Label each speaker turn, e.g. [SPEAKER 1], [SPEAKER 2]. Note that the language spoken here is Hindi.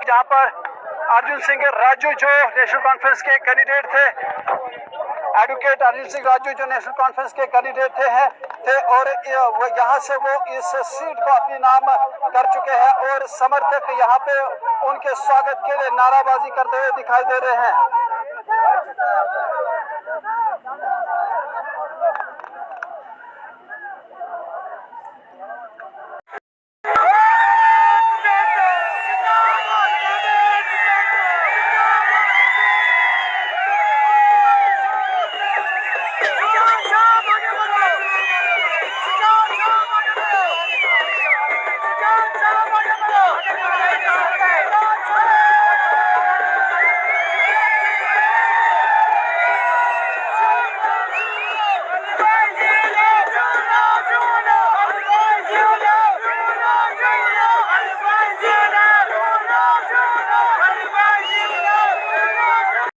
[SPEAKER 1] जहां पर अर्जुन सिंह राजू जो नेशनल कॉन्फ्रेंस के कैंडिडेट थे, एडवोकेट अर्जुन सिंह राजू जो नेशनल कॉन्फ्रेंस के कैंडिडेट थे और यहाँ से वो इस सीट को अपनी नाम कर चुके हैं और समर्थक यहाँ पे उनके स्वागत के लिए नाराबाजी करते हुए दिखाई दे रहे हैं।